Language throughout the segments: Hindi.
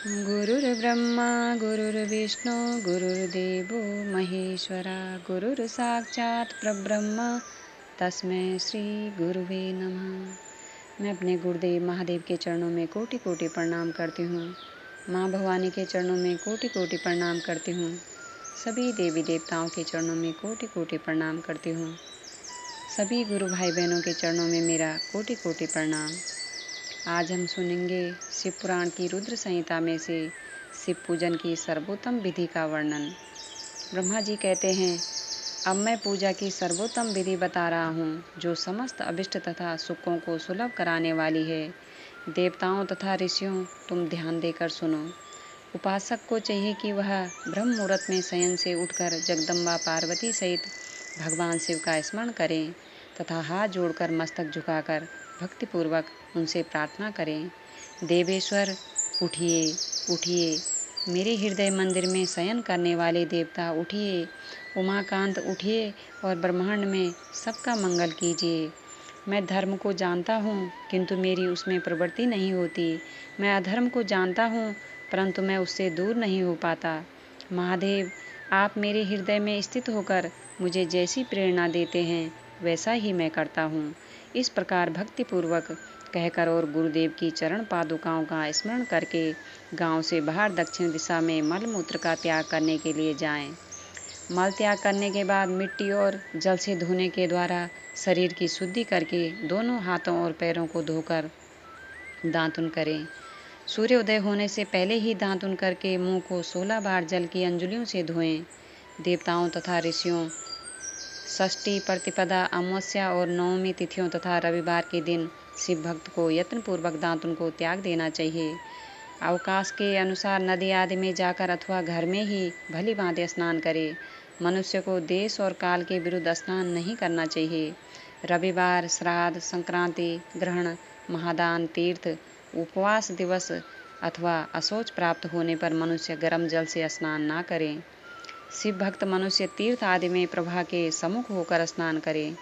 गुरुर्ब्रह्मा गुरुर्विष्णु गुरुर्देवो महेश्वरा गुरुर्साक्षात् परब्रह्म तस्मै श्री गुरुवे नमः। मैं अपने गुरुदेव महादेव के चरणों में कोटि कोटि प्रणाम करती हूँ। माँ भवानी के चरणों में कोटि कोटि प्रणाम करती हूँ। सभी देवी देवताओं के चरणों में कोटि कोटि प्रणाम करती हूँ। सभी गुरु भाई बहनों के चरणों में मेरा कोटि कोटि प्रणाम। आज हम सुनेंगे शिव पुराण की रुद्र संहिता में से शिव पूजन की सर्वोत्तम विधि का वर्णन। ब्रह्मा जी कहते हैं, अब मैं पूजा की सर्वोत्तम विधि बता रहा हूँ, जो समस्त अभिष्ट तथा सुखों को सुलभ कराने वाली है। देवताओं तथा ऋषियों, तुम ध्यान देकर सुनो। उपासक को चाहिए कि वह ब्रह्म मुहूर्त में शयन से उठकर जगदम्बा पार्वती सहित भगवान शिव का स्मरण करें तथा हाथ जोड़कर मस्तक झुकाकर भक्तिपूर्वक उनसे प्रार्थना करें। देवेश्वर उठिए, उठिए, मेरे हृदय मंदिर में शयन करने वाले देवता उठिए। उमाकांत उठिए और ब्रह्मांड में सबका मंगल कीजिए। मैं धर्म को जानता हूँ, किंतु मेरी उसमें प्रवृत्ति नहीं होती। मैं अधर्म को जानता हूँ, परंतु मैं उससे दूर नहीं हो पाता। महादेव, आप मेरे हृदय में स्थित होकर मुझे जैसी प्रेरणा देते हैं, वैसा ही मैं करता हूँ। इस प्रकार भक्तिपूर्वक कहकर और गुरुदेव की चरण पादुकाओं का स्मरण करके गांव से बाहर दक्षिण दिशा में मल मूत्र का त्याग करने के लिए जाएं। मल त्याग करने के बाद मिट्टी और जल से धोने के द्वारा शरीर की शुद्धि करके दोनों हाथों और पैरों को धोकर दातुन करें। सूर्योदय होने से पहले ही दातुन करके मुंह को 16 बार जल की अंजुलियों से धोएं। देवताओं तथा ऋषियों, षष्ठी, प्रतिपदा, अमावस्या और नवमी तिथियों तथा रविवार के दिन शिव भक्त को यत्नपूर्वक दातुन को त्याग देना चाहिए। अवकाश के अनुसार नदी आदि में जाकर अथवा घर में ही भली भांति स्नान करे। मनुष्य को देश और काल के विरुद्ध स्नान नहीं करना चाहिए। रविवार, श्राद्ध, संक्रांति, ग्रहण, महादान, तीर्थ, उपवास दिवस अथवा अशौच प्राप्त होने पर मनुष्य गर्म जल से स्नान न करें। शिव भक्त मनुष्य तीर्थ आदि में प्रभा के सम्मुख होकर स्नान करे।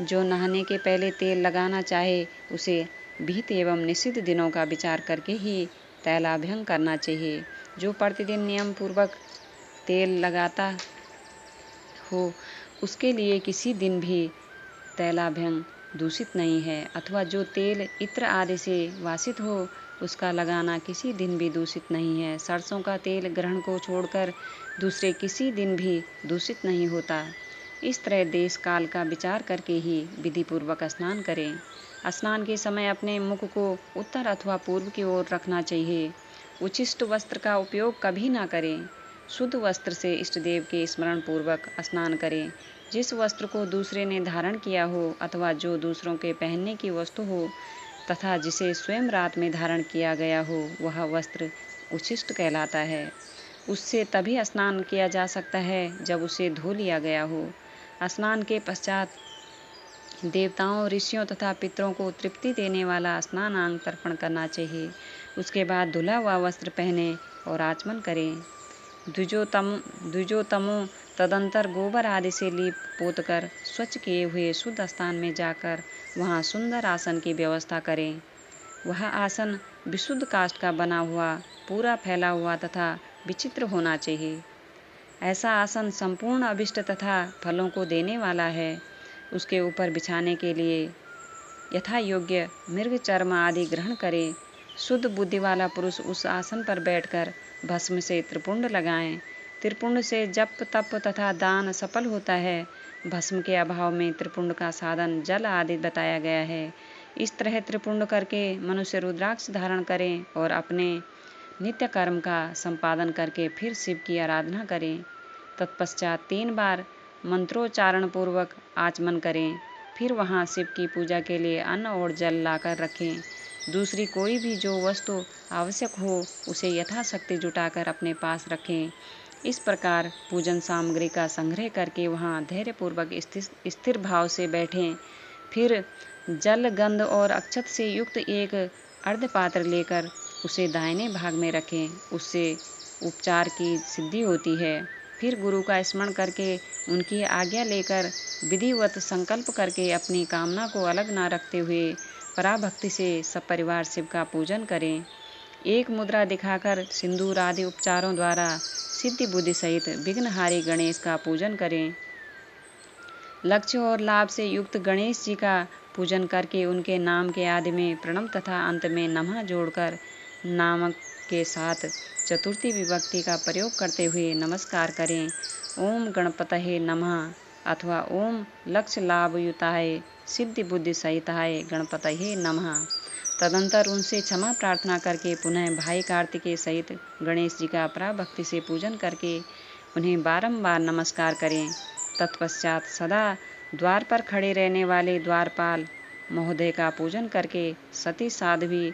जो नहाने के पहले तेल लगाना चाहे, उसे विहित एवं निषिद्ध दिनों का विचार करके ही तैलाभ्यंग करना चाहिए। जो प्रतिदिन नियम पूर्वक तेल लगाता हो, उसके लिए किसी दिन भी तैलाभ्यंग दूषित नहीं है, अथवा जो तेल इत्र आदि से वासित हो, उसका लगाना किसी दिन भी दूषित नहीं है। सरसों का तेल ग्रहण को छोड़कर दूसरे किसी दिन भी दूषित नहीं होता। इस तरह देश काल का विचार करके ही विधि पूर्वक स्नान करें। स्नान के समय अपने मुख को उत्तर अथवा पूर्व की ओर रखना चाहिए। उच्छिष्ट वस्त्र का उपयोग कभी ना करें। शुद्ध वस्त्र से इष्ट देव के स्मरण पूर्वक स्नान करें। जिस वस्त्र को दूसरे ने धारण किया हो अथवा जो दूसरों के पहनने की वस्तु हो तथा जिसे स्वयं रात में धारण किया गया हो, वह वस्त्र उच्छिष्ट कहलाता है। उससे तभी स्नान किया जा सकता है जब उसे धो लिया गया हो। स्नान के पश्चात देवताओं, ऋषियों तथा पितरों को तृप्ति देने वाला स्नानांग तर्पण करना चाहिए। उसके बाद धुला हुआ वस्त्र पहने और आचमन करें। द्विजोतमो तदंतर गोबर आदि से लीप पोत कर स्वच्छ किए हुए शुद्ध स्थान में जाकर वहाँ सुंदर आसन की व्यवस्था करें। वह आसन विशुद्ध काष्ठ का बना हुआ, पूरा फैला हुआ तथा विचित्र होना चाहिए। ऐसा आसन संपूर्ण अभिष्ट तथा फलों को देने वाला है। उसके ऊपर बिछाने के लिए यथा योग्य मृग चर्म आदि ग्रहण करे। शुद्ध बुद्धि वाला पुरुष उस आसन पर बैठकर भस्म से त्रिपुंड लगाएं। त्रिपुंड से जप, तप तथा दान सफल होता है। भस्म के अभाव में त्रिपुंड का साधन जल आदि बताया गया है। इस तरह त्रिपुंड करके मनुष्य रुद्राक्ष धारण करें और अपने नित्य कर्म का संपादन करके फिर शिव की आराधना करें। तत्पश्चात 3 बार मंत्रोच्चारण पूर्वक आचमन करें। फिर वहाँ शिव की पूजा के लिए अन्न और जल लाकर रखें। दूसरी कोई भी जो वस्तु आवश्यक हो, उसे यथाशक्ति जुटाकर अपने पास रखें। इस प्रकार पूजन सामग्री का संग्रह करके वहाँ धैर्यपूर्वक स्थिर भाव से बैठें। फिर जल, गंध और अक्षत से युक्त एक अर्धपात्र लेकर उसे दाहिने भाग में रखें। उससे उपचार की सिद्धि होती है। फिर गुरु का स्मरण करके उनकी आज्ञा लेकर विधिवत संकल्प करके अपनी कामना को अलग न रखते हुए पराभक्ति से सपरिवार शिव का पूजन करें। एक मुद्रा दिखाकर सिंदूर आदि उपचारों द्वारा सिद्धि बुद्धि सहित विघ्नहारी गणेश का पूजन करें। लक्ष्य और लाभ से युक्त गणेश जी का पूजन करके उनके नाम के आदि में प्रणव तथा अंत में नमः जोड़कर नामक के साथ चतुर्थी विभक्ति का प्रयोग करते हुए नमस्कार करें। ओम गणपतये नमः अथवा ओम लक्ष्य लाभयुताय सिद्धि बुद्धि सहिताय गणपतये नमः। तदंतर उनसे क्षमा प्रार्थना करके पुनः भाई कार्तिकेय सहित गणेश जी का पराभक्ति से पूजन करके उन्हें बारंबार नमस्कार करें। तत्पश्चात सदा द्वार पर खड़े रहने वाले द्वारपाल महोदय का पूजन करके सती साध्वी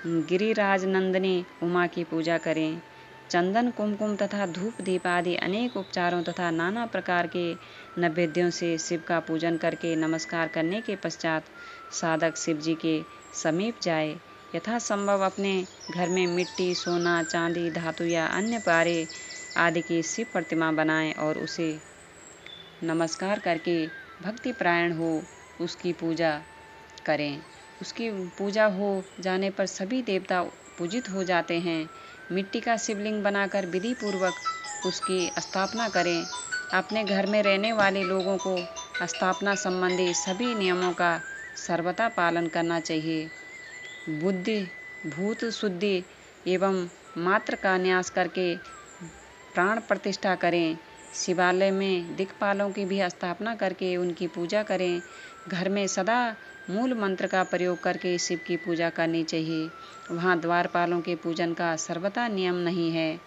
गिरिराज नंदिनी उमा की पूजा करें। चंदन कुमकुम तथा धूप दीप आदि अनेक उपचारों तथा नाना प्रकार के नैवेद्यों से शिव का पूजन करके नमस्कार करने के पश्चात साधक शिव जी के समीप जाए। यथासंभव अपने घर में मिट्टी, सोना, चांदी, धातु या अन्य पारे आदि की शिव प्रतिमा बनाएं और उसे नमस्कार करके भक्तिपरायण हो उसकी पूजा करें। उसकी पूजा हो जाने पर सभी देवता पूजित हो जाते हैं। मिट्टी का शिवलिंग बनाकर विधि पूर्वक उसकी स्थापना करें। अपने घर में रहने वाले लोगों को स्थापना संबंधी सभी नियमों का सर्वथा पालन करना चाहिए। बुद्धि भूत शुद्धि एवं मात्र का न्यास करके प्राण प्रतिष्ठा करें। शिवालय में दिक्पालों की भी स्थापना करके उनकी पूजा करें। घर में सदा मूल मंत्र का प्रयोग करके शिव की पूजा करनी चाहिए। वहाँ द्वारपालों के पूजन का सर्वथा नियम नहीं है।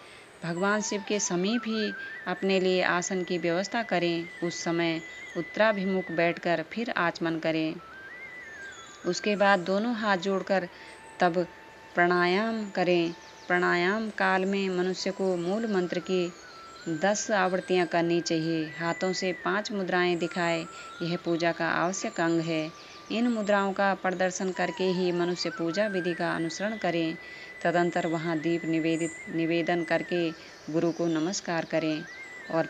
भगवान शिव के समीप ही अपने लिए आसन की व्यवस्था करें। उस समय उत्तराभिमुख बैठकर फिर आचमन करें। उसके बाद दोनों हाथ जोड़कर तब प्राणायाम करें। प्राणायाम काल में मनुष्य को मूल मंत्र की 10 आवृत्तियाँ करनी चाहिए। हाथों से 5 मुद्राएं दिखाए, यह पूजा का आवश्यक अंग है। इन मुद्राओं का प्रदर्शन करके ही मनुष्य पूजा विधि का अनुसरण करें। तदंतर वहाँ दीप निवेदन करके गुरु को नमस्कार करें और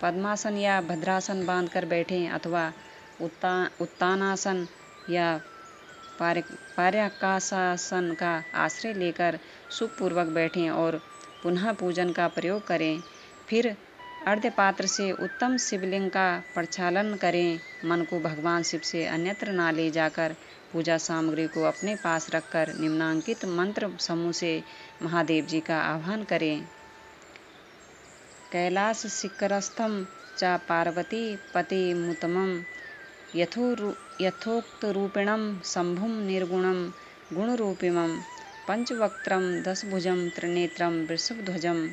पद्मासन या भद्रासन बांधकर बैठें अथवा उत्तानासन या पार्याकाशासन का आश्रय लेकर सुखपूर्वक बैठें और पुनः पूजन का प्रयोग करें। फिर अर्धपात्र से उत्तम शिवलिंग का प्रक्षालन करें। मन को भगवान शिव से अन्यत्र न ले जाकर पूजा सामग्री को अपने पास रखकर निम्नांकित मंत्र समूह से महादेव जी का आह्वान करें। कैलास शिखरस्थम च पार्वती पति मुतमम यथोक्त रूपिणम शंभुम निर्गुणम गुणरूपिमं पंचवक्त्रम दशभुजम त्रिनेत्रम वृषभध्वजम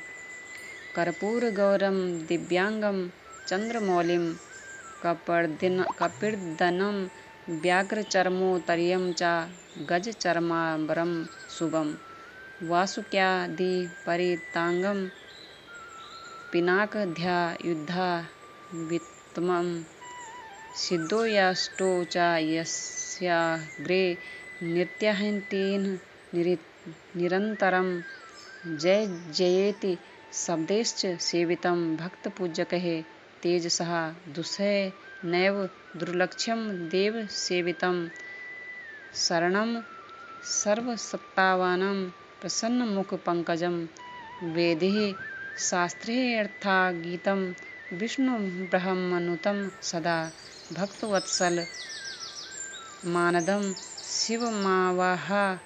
कर्पूरगौरम दिव्यांगम चंद्रमौलिम कपिर्दनम व्याघ्रचर्मोत्तरीयं च गजचर्मांबरम शुभम वासुक्यादिपरितांगम पिनाकध्यायुधावित्तमं सिद्धो यष्टो च यस्याग्रे नित्याहन्तेन निरंतरम जय जयेति शब्दैश्च सेवितं भक्तपूज्यकैः तेजसः दुःसह नैव दुर्लक्ष्यं देव सेवितं शरणं सर्वसत्तावानं प्रसन्नमुखपङ्कजं वेदैः शास्त्रैरर्थागीतं विष्णुब्रह्मनुतं सदा भक्तवत्सल मानदं शिवमावाहम्यहम्।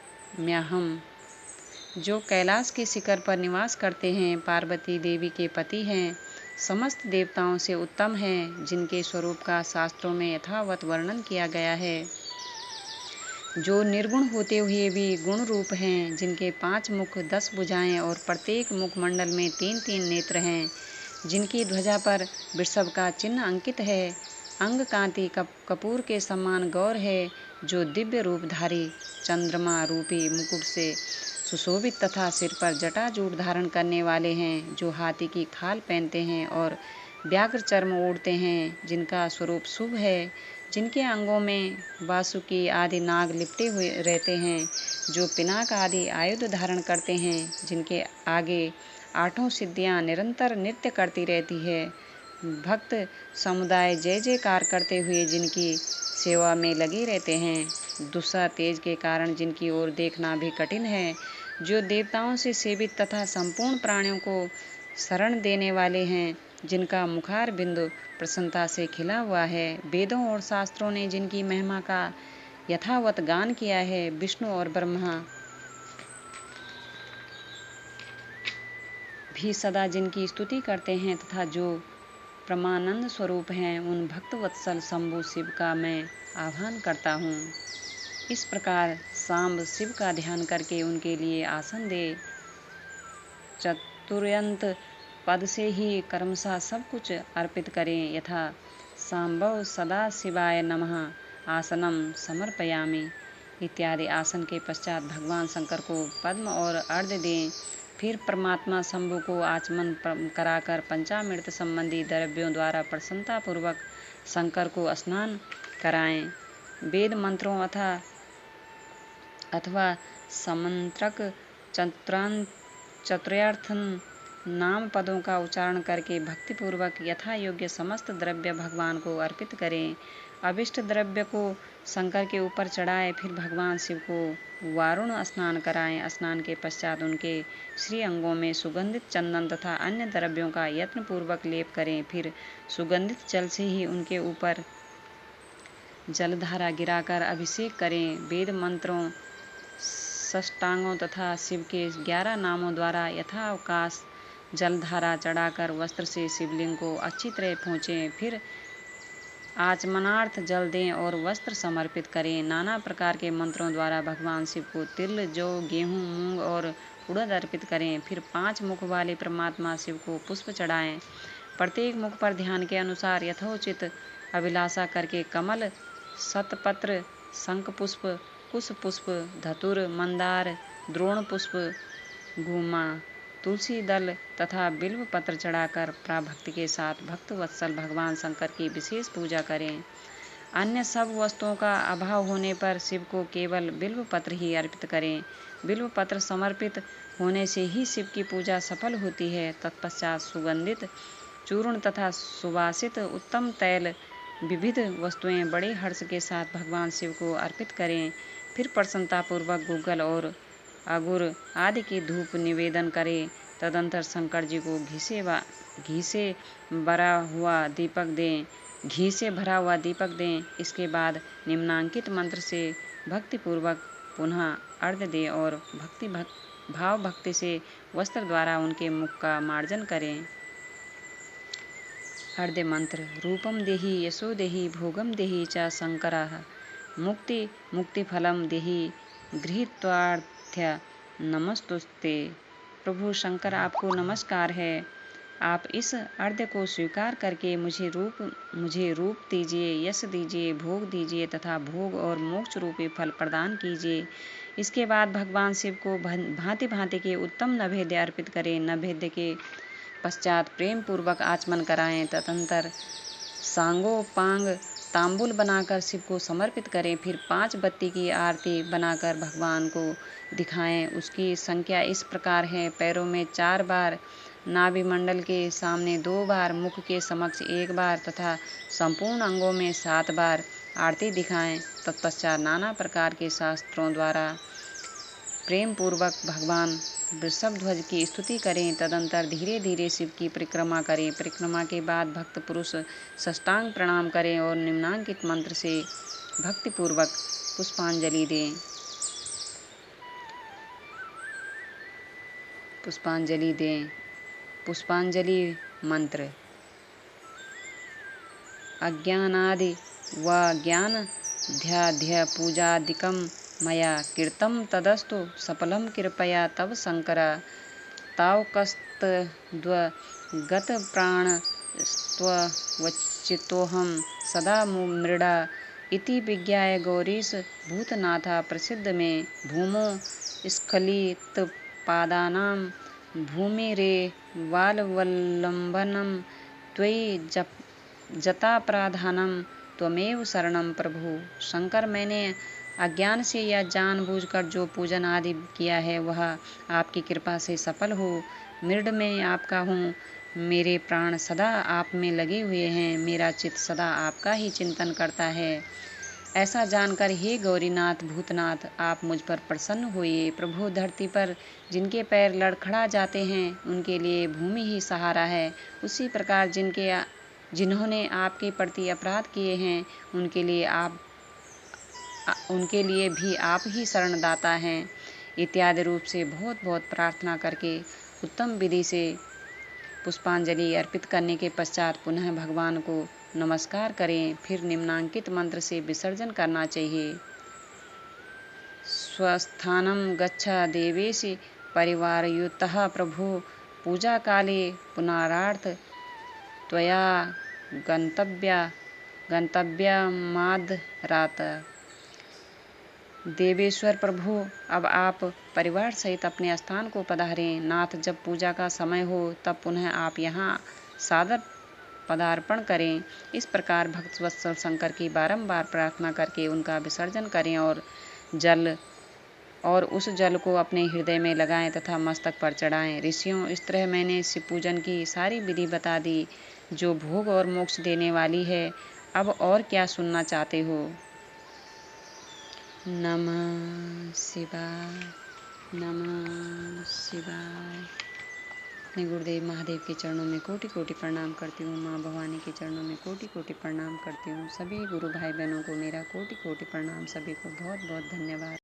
जो कैलाश के शिखर पर निवास करते हैं, पार्वती देवी के पति हैं, समस्त देवताओं से उत्तम हैं, जिनके स्वरूप का शास्त्रों में यथावत वर्णन किया गया है, जो निर्गुण होते हुए भी गुण रूप हैं, जिनके 5 मुख 10 भुजाएं और प्रत्येक मुखमंडल में 3-3 नेत्र हैं, जिनकी ध्वजा पर वृषभ का चिन्ह अंकित है, अंग कांति कपूर के समान गौर है, जो दिव्य रूपधारी चंद्रमा रूपी मुकुट से सुशोभित तथा सिर पर जटाजूट धारण करने वाले हैं, जो हाथी की खाल पहनते हैं और व्याघ्र चर्म ओढ़ते हैं, जिनका स्वरूप शुभ है, जिनके अंगों में वासुकी आदि नाग लिपटे हुए रहते हैं, जो पिनाक आदि आयुध धारण करते हैं, जिनके आगे 8 सिद्धियां निरंतर नृत्य करती रहती है, भक्त समुदाय जय जयकार करते हुए जिनकी सेवा में लगे रहते हैं, दूसरा तेज के कारण जिनकी ओर देखना भी कठिन है, जो देवताओं से सेवित तथा संपूर्ण प्राणियों को शरण देने वाले हैं, जिनका मुखार बिंदु प्रसन्नता से खिला हुआ है, वेदों और शास्त्रों ने जिनकी महिमा का यथावत गान किया है, विष्णु और ब्रह्मा भी सदा जिनकी स्तुति करते हैं तथा जो परमानंद स्वरूप हैं, उन भक्तवत्सल शंभु शिव का मैं आह्वान करता हूँ। इस प्रकार सांब शिव का ध्यान करके उनके लिए आसन दे। चतुर्यंत पद से ही कर्मशः सब कुछ अर्पित करें। यथा सांबव सदा शिवाय नमः आसनम समर्पयामि इत्यादि आसन के पश्चात भगवान शंकर को पद्म और अर्घ्य दें। फिर परमात्मा शंभु को आचमन कराकर पंचामृत संबंधी द्रव्यों द्वारा प्रसन्नतापूर्वक शंकर को स्नान कराएं। वेद मंत्रों अथवा समंत्रक चतुर्थ नाम पदों का उच्चारण करके भक्तिपूर्वक यथा योग्य समस्त द्रव्य भगवान को अर्पित करें। अभिष्ट द्रव्य को शंकर के ऊपर चढ़ाएं। फिर भगवान शिव को वारुण स्नान कराएं। स्नान के पश्चात उनके श्री अंगों में सुगंधित चंदन तथा अन्य द्रव्यों का यत्नपूर्वक लेप करें। फिर सुगंधित जल से ही उनके ऊपर जलधारा गिराकर अभिषेक करें। वेद मंत्रों, षष्टांगों तथा शिव के 11 नामों द्वारा यथावकाश जलधारा चढ़ाकर वस्त्र से शिवलिंग को अच्छी तरह पोंछें। फिर आचमनार्थ जल दें और वस्त्र समर्पित करें। नाना प्रकार के मंत्रों द्वारा भगवान शिव को तिल, जौ, गेहूं, मूंग और उड़द अर्पित करें। फिर 5 मुख वाले परमात्मा शिव को पुष्प चढ़ाएं। प्रत्येक मुख पर ध्यान के अनुसार यथोचित अभिलाषा करके कमल, शतपत्र, शंख पुष्प, कुश पुष्प, धतुर, मंदार, द्रोण पुष्प, गुमा, तुलसी दल तथा बिल्व पत्र चढ़ाकर प्राभक्ति के साथ भक्तवत्सल भगवान शंकर की विशेष पूजा करें। अन्य सब वस्तुओं का अभाव होने पर शिव को केवल बिल्व पत्र ही अर्पित करें। बिल्व पत्र समर्पित होने से ही शिव की पूजा सफल होती है। तत्पश्चात सुगंधित चूर्ण तथा सुवासित उत्तम तैल विविध वस्तुएं बड़े हर्ष के साथ भगवान शिव को अर्पित करें। फिर प्रसन्नतापूर्वक गुग्गल और अगुर आदि की धूप निवेदन करें। तदंतर शंकर जी को घी से भरा हुआ दीपक दें। इसके बाद निम्नांकित मंत्र से भक्तिपूर्वक पुनः अर्घ्य दें और भक्ति से वस्त्र द्वारा उनके मुख का मार्जन करें। अर्घ्य मंत्र। रूपम देहि यशो देहि भोगम देहि च शंकरः मुक्तिफलम देहि गृहीत्वार्थ्य नमस्तुस्ते। प्रभु शंकर, आपको नमस्कार है। आप इस अर्घ्य को स्वीकार करके मुझे रूप दीजिए, यश दीजिए, भोग दीजिए तथा भोग और मोक्ष रूपी फल प्रदान कीजिए। इसके बाद भगवान शिव को भांति भांति के उत्तम नैवेद्य अर्पित करें। नैवेद्य के पश्चात प्रेम पूर्वक आचमन कराएं। तदंतर सांगोपांग तांबुल बनाकर शिव को समर्पित करें। फिर 5 बत्ती की आरती बनाकर भगवान को दिखाएं। उसकी संख्या इस प्रकार है: पैरों में 4 बार, नाभि मंडल के सामने 2 बार, मुख के समक्ष 1 बार तथा संपूर्ण अंगों में 7 बार आरती दिखाएं। तत्पश्चात नाना प्रकार के शास्त्रों द्वारा प्रेम पूर्वक भगवान वृषभध्वज की स्तुति करें। तदंतर धीरे धीरे शिव की परिक्रमा करें। परिक्रमा के बाद भक्त पुरुष साष्टांग प्रणाम करें और निम्नांकित मंत्र से भक्तिपूर्वक पुष्पांजलि दें। पुष्पांजलि मंत्र। अज्ञानादि व ज्ञानध्याध्य पूजादिकं मया कृतं तदस्तु सफलं कृपया तव शंकर। तावकस्तद्गतप्राणस्त्वच्चितोऽहं सदा मृडा इति विज्ञाय गौरीश भूतनाथ प्रसिद्ध में भूमो स्खलितपादानां भूमिरेवालवलम्बनं त्वयि जतापराधानं त्वमेव शरणं प्रभु। शंकर, मैंने अज्ञान से या जानबूझकर जो पूजन आदि किया है वह आपकी कृपा से सफल हो। मृड में आपका हूँ। मेरे प्राण सदा आप में लगे हुए हैं। मेरा चित्त सदा आपका ही चिंतन करता है। ऐसा जानकर हे गौरीनाथ भूतनाथ आप मुझ पर प्रसन्न होइए। प्रभु धरती पर जिनके पैर लड़खड़ा जाते हैं उनके लिए भूमि ही सहारा है। उसी प्रकार जिन्होंने आपके प्रति अपराध किए हैं उनके लिए भी आप ही शरणदाता हैं। इत्यादि रूप से बहुत बहुत प्रार्थना करके उत्तम विधि से पुष्पांजलि अर्पित करने के पश्चात पुनः भगवान को नमस्कार करें। फिर निम्नांकित मंत्र से विसर्जन करना चाहिए। स्वस्थानं गच्छ देवेशि परिवारयुतः प्रभु पूजा काले पुनरार्थ त्वया गंतव्यमादरात्। देवेश्वर प्रभु अब आप परिवार सहित अपने स्थान को पधारें। नाथ जब पूजा का समय हो तब पुनः आप यहाँ सादर पदार्पण करें। इस प्रकार भक्त वत्सल शंकर की बारंबार प्रार्थना करके उनका विसर्जन करें और उस जल को अपने हृदय में लगाएं तथा मस्तक पर चढ़ाएं। ऋषियों, इस तरह मैंने शिव पूजन की सारी विधि बता दी जो भोग और मोक्ष देने वाली है। अब और क्या सुनना चाहते हो? नमः शिवाय, नमः शिवाय। अपने गुरुदेव महादेव के चरणों में कोटि कोटि प्रणाम करती हूँ। माँ भवानी के चरणों में कोटि कोटि प्रणाम करती हूँ। सभी गुरु भाई बहनों को मेरा कोटि कोटि प्रणाम। सभी को बहुत बहुत धन्यवाद।